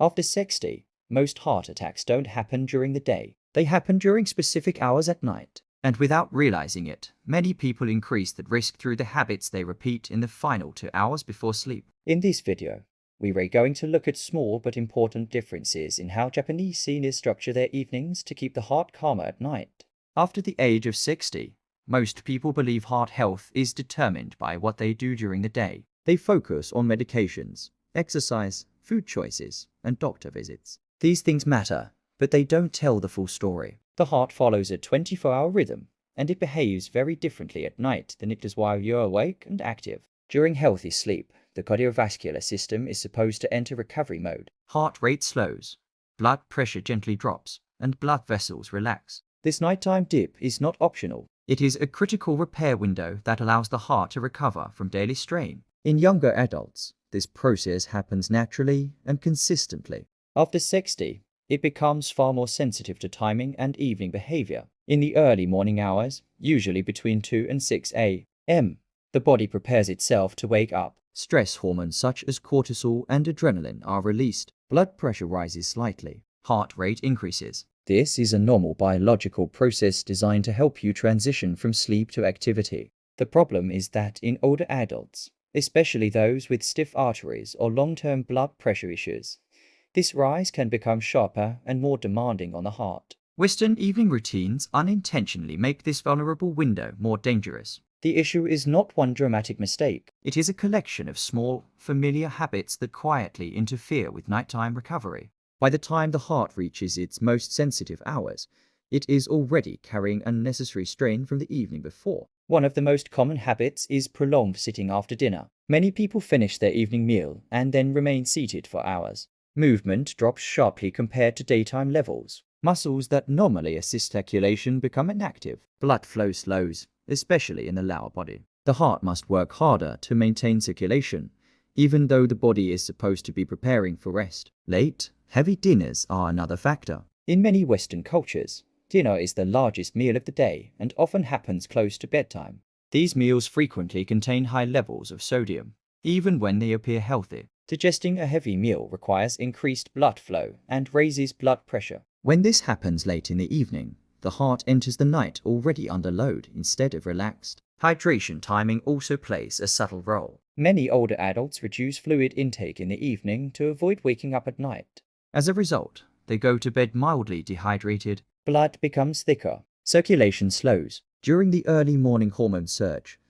After 60, most heart attacks don't happen during the day. They happen during specific hours at night. And without realizing it, many people increase that risk through the habits they repeat in the final 2 hours before sleep. In this video, we are going to look at small but important differences in how Japanese seniors structure their evenings to keep the heart calmer at night. After the age of 60, most people believe heart health is determined by what they do during the day. They focus on medications, exercise, food choices, and doctor visits. These things matter, but they don't tell the full story. The heart follows a 24-hour rhythm, and it behaves very differently at night than it does while you're awake and active. During healthy sleep, the cardiovascular system is supposed to enter recovery mode. Heart rate slows, blood pressure gently drops, and blood vessels relax. This nighttime dip is not optional. It is a critical repair window that allows the heart to recover from daily strain. In younger adults, this process happens naturally and consistently. After 60, it becomes far more sensitive to timing and evening behavior. In the early morning hours, usually between 2 and 6 a.m., the body prepares itself to wake up. Stress hormones such as cortisol and adrenaline are released. Blood pressure rises slightly. Heart rate increases. This is a normal biological process designed to help you transition from sleep to activity. The problem is that in older adults, especially those with stiff arteries or long-term blood pressure issues, this rise can become sharper and more demanding on the heart. Western evening routines unintentionally make this vulnerable window more dangerous. The issue is not one dramatic mistake. It is a collection of small, familiar habits that quietly interfere with nighttime recovery. By the time the heart reaches its most sensitive hours, it is already carrying unnecessary strain from the evening before. One of the most common habits is prolonged sitting after dinner. Many people finish their evening meal and then remain seated for hours. Movement drops sharply compared to daytime levels. Muscles that normally assist circulation become inactive. Blood flow slows, especially in the lower body. The heart must work harder to maintain circulation, even though the body is supposed to be preparing for rest. Late, heavy dinners are another factor. In many Western cultures, dinner is the largest meal of the day and often happens close to bedtime. These meals frequently contain high levels of sodium, even when they appear healthy. Digesting a heavy meal requires increased blood flow and raises blood pressure. When this happens late in the evening, the heart enters the night already under load instead of relaxed. Hydration timing also plays a subtle role. Many older adults reduce fluid intake in the evening to avoid waking up at night. As a result, they go to bed mildly dehydrated. Blood becomes thicker. Circulation slows. During the early morning hormone surge,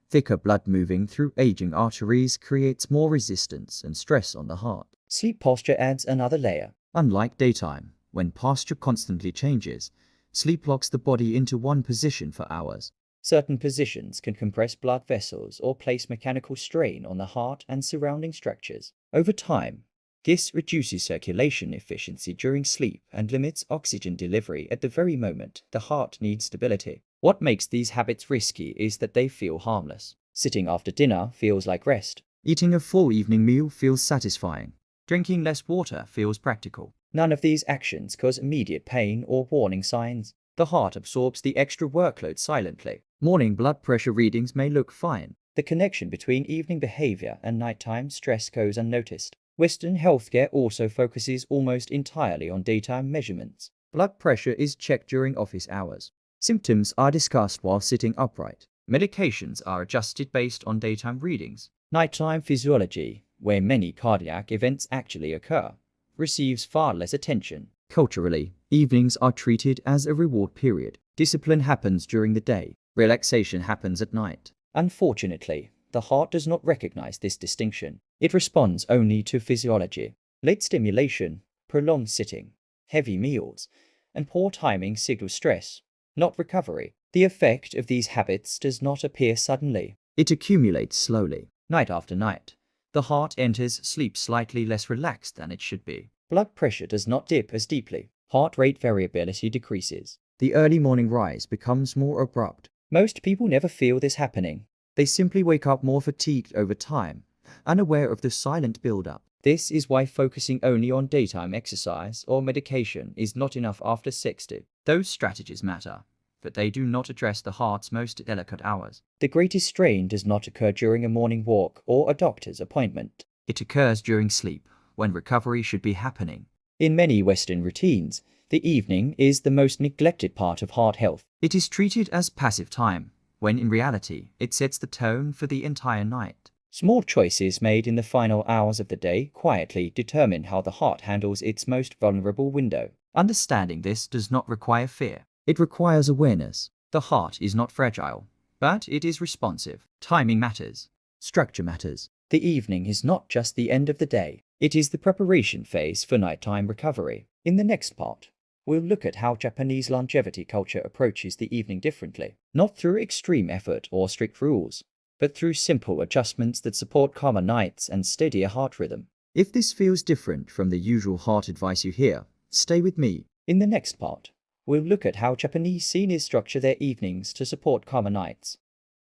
thicker blood moving through aging arteries creates more resistance and stress on the heart. Sleep posture adds another layer. Unlike daytime, when posture constantly changes, sleep locks the body into one position for hours. Certain positions can compress blood vessels or place mechanical strain on the heart and surrounding structures. Over time, this reduces circulation efficiency during sleep and limits oxygen delivery at the very moment the heart needs stability. What makes these habits risky is that they feel harmless. Sitting after dinner feels like rest. Eating a full evening meal feels satisfying. Drinking less water feels practical. None of these actions cause immediate pain or warning signs. The heart absorbs the extra workload silently. Morning blood pressure readings may look fine. The connection between evening behavior and nighttime stress goes unnoticed. Western healthcare also focuses almost entirely on daytime measurements. Blood pressure is checked during office hours. Symptoms are discussed while sitting upright. Medications are adjusted based on daytime readings. Nighttime physiology, where many cardiac events actually occur, receives far less attention. Culturally, evenings are treated as a reward period. Discipline happens during the day. Relaxation happens at night. Unfortunately, the heart does not recognize this distinction. It responds only to physiology. Late stimulation, prolonged sitting, heavy meals, and poor timing signal stress, not recovery. The effect of these habits does not appear suddenly. It accumulates slowly. Night after night, the heart enters sleep slightly less relaxed than it should be. Blood pressure does not dip as deeply. Heart rate variability decreases. The early morning rise becomes more abrupt. Most people never feel this happening. They simply wake up more fatigued over time, unaware of the silent build-up. This is why focusing only on daytime exercise or medication is not enough after 60. Those strategies matter, but they do not address the heart's most delicate hours. The greatest strain does not occur during a morning walk or a doctor's appointment. It occurs during sleep, when recovery should be happening. In many Western routines, the evening is the most neglected part of heart health. It is treated as passive time, when in reality, it sets the tone for the entire night. Small choices made in the final hours of the day quietly determine how the heart handles its most vulnerable window. Understanding this does not require fear. It requires awareness. The heart is not fragile, but it is responsive. Timing matters. Structure matters. The evening is not just the end of the day. It is the preparation phase for nighttime recovery. In the next part, we'll look at how Japanese longevity culture approaches the evening differently, not through extreme effort or strict rules, but through simple adjustments that support calmer nights and steadier heart rhythm. If this feels different from the usual heart advice you hear, stay with me. In the next part, we'll look at how Japanese seniors structure their evenings to support calmer nights.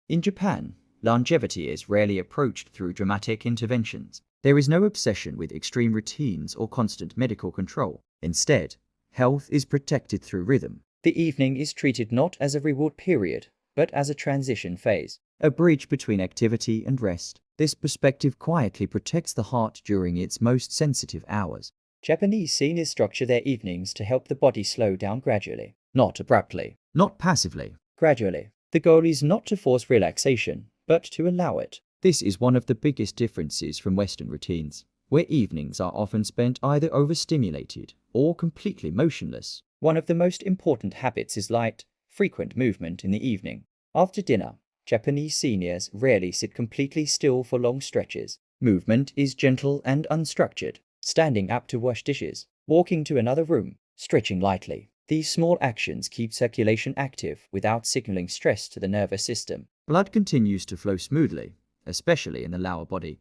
In Japan, longevity is rarely approached through dramatic interventions. There is no obsession with extreme routines or constant medical control. Instead, health is protected through rhythm. The evening is treated not as a reward period, but as a transition phase, a bridge between activity and rest. This perspective quietly protects the heart during its most sensitive hours. Japanese seniors structure their evenings to help the body slow down gradually, not abruptly, not passively, gradually. The goal is not to force relaxation, but to allow it. This is one of the biggest differences from Western routines, where evenings are often spent either overstimulated or completely motionless. One of the most important habits is light, frequent movement in the evening. After dinner, Japanese seniors rarely sit completely still for long stretches. Movement is gentle and unstructured. Standing up to wash dishes, walking to another room, stretching lightly. These small actions keep circulation active without signaling stress to the nervous system. Blood continues to flow smoothly, especially in the lower body,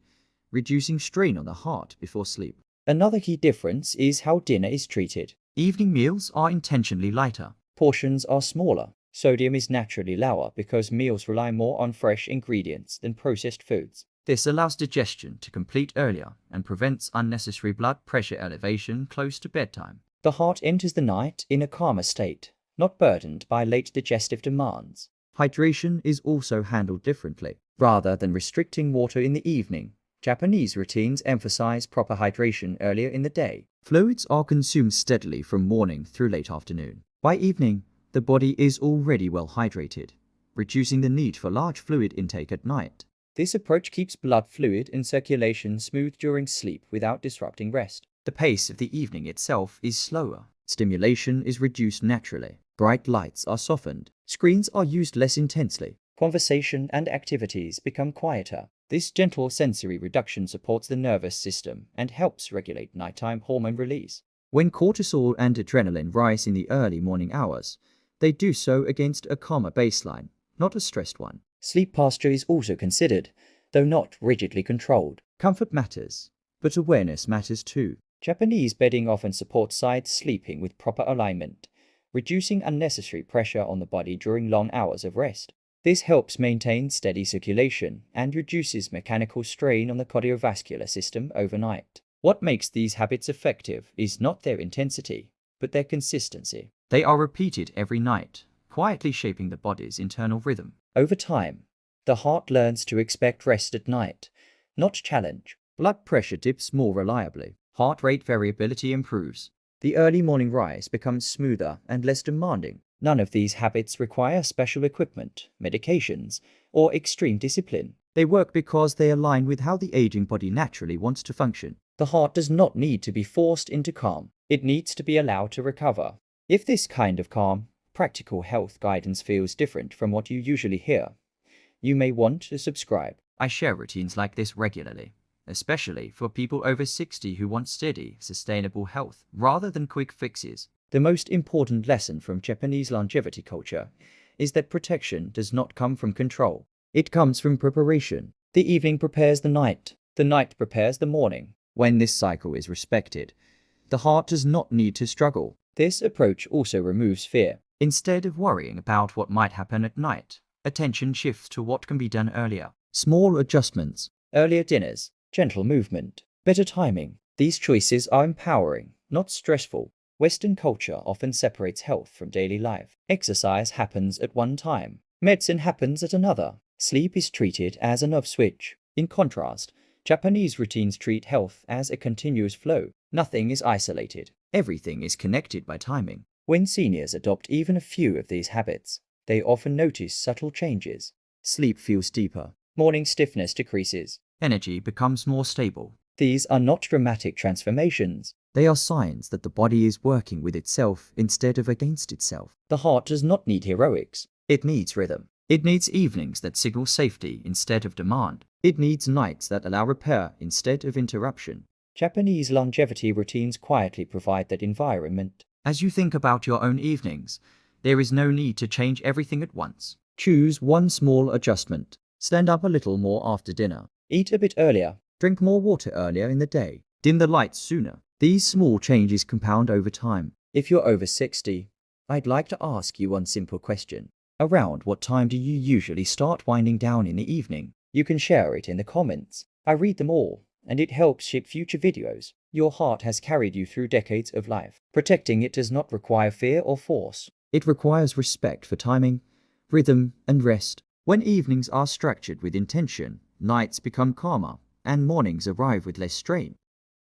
reducing strain on the heart before sleep. Another key difference is how dinner is treated. Evening meals are intentionally lighter. Portions are smaller. Sodium is naturally lower because meals rely more on fresh ingredients than processed foods. This allows digestion to complete earlier and prevents unnecessary blood pressure elevation close to bedtime. The heart enters the night in a calmer state, not burdened by late digestive demands. Hydration is also handled differently. Rather than restricting water in the evening, Japanese routines emphasize proper hydration earlier in the day. Fluids are consumed steadily from morning through late afternoon. By evening, the body is already well hydrated, reducing the need for large fluid intake at night. This approach keeps blood fluid in circulation smooth during sleep without disrupting rest. The pace of the evening itself is slower. Stimulation is reduced naturally. Bright lights are softened. Screens are used less intensely. Conversation and activities become quieter. This gentle sensory reduction supports the nervous system and helps regulate nighttime hormone release. When cortisol and adrenaline rise in the early morning hours, they do so against a calmer baseline, not a stressed one. Sleep posture is also considered, though not rigidly controlled. Comfort matters, but awareness matters too. Japanese bedding often supports side sleeping with proper alignment, reducing unnecessary pressure on the body during long hours of rest. This helps maintain steady circulation and reduces mechanical strain on the cardiovascular system overnight. What makes these habits effective is not their intensity, but their consistency. They are repeated every night, quietly shaping the body's internal rhythm. Over time, the heart learns to expect rest at night, not challenge. Blood pressure dips more reliably. Heart rate variability improves. The early morning rise becomes smoother and less demanding. None of these habits require special equipment, medications, or extreme discipline. They work because they align with how the aging body naturally wants to function. The heart does not need to be forced into calm. It needs to be allowed to recover. If this kind of calm, practical health guidance feels different from what you usually hear, you may want to subscribe. I share routines like this regularly, especially for people over 60 who want steady, sustainable health rather than quick fixes. The most important lesson from Japanese longevity culture is that protection does not come from control. It comes from preparation. The evening prepares the night prepares the morning. When this cycle is respected, the heart does not need to struggle. This approach also removes fear. Instead of worrying about what might happen at night, attention shifts to what can be done earlier. Small adjustments, earlier dinners, gentle movement, better timing. These choices are empowering, not stressful. Western culture often separates health from daily life. Exercise happens at one time. Medicine happens at another. Sleep is treated as an off switch. In contrast, Japanese routines treat health as a continuous flow. Nothing is isolated. Everything is connected by timing. When seniors adopt even a few of these habits, they often notice subtle changes. Sleep feels deeper. Morning stiffness decreases. Energy becomes more stable. These are not dramatic transformations. They are signs that the body is working with itself instead of against itself. The heart does not need heroics. It needs rhythm. It needs evenings that signal safety instead of demand. It needs nights that allow repair instead of interruption. Japanese longevity routines quietly provide that environment. As you think about your own evenings, there is no need to change everything at once. Choose one small adjustment. Stand up a little more after dinner. Eat a bit earlier. Drink more water earlier in the day. Dim the lights sooner. These small changes compound over time. If you're over 60, I'd like to ask you one simple question. Around what time do you usually start winding down in the evening? You can share it in the comments. I read them all, and it helps shape future videos. Your heart has carried you through decades of life. Protecting it does not require fear or force. It requires respect for timing, rhythm, and rest. When evenings are structured with intention, nights become calmer, and mornings arrive with less strain.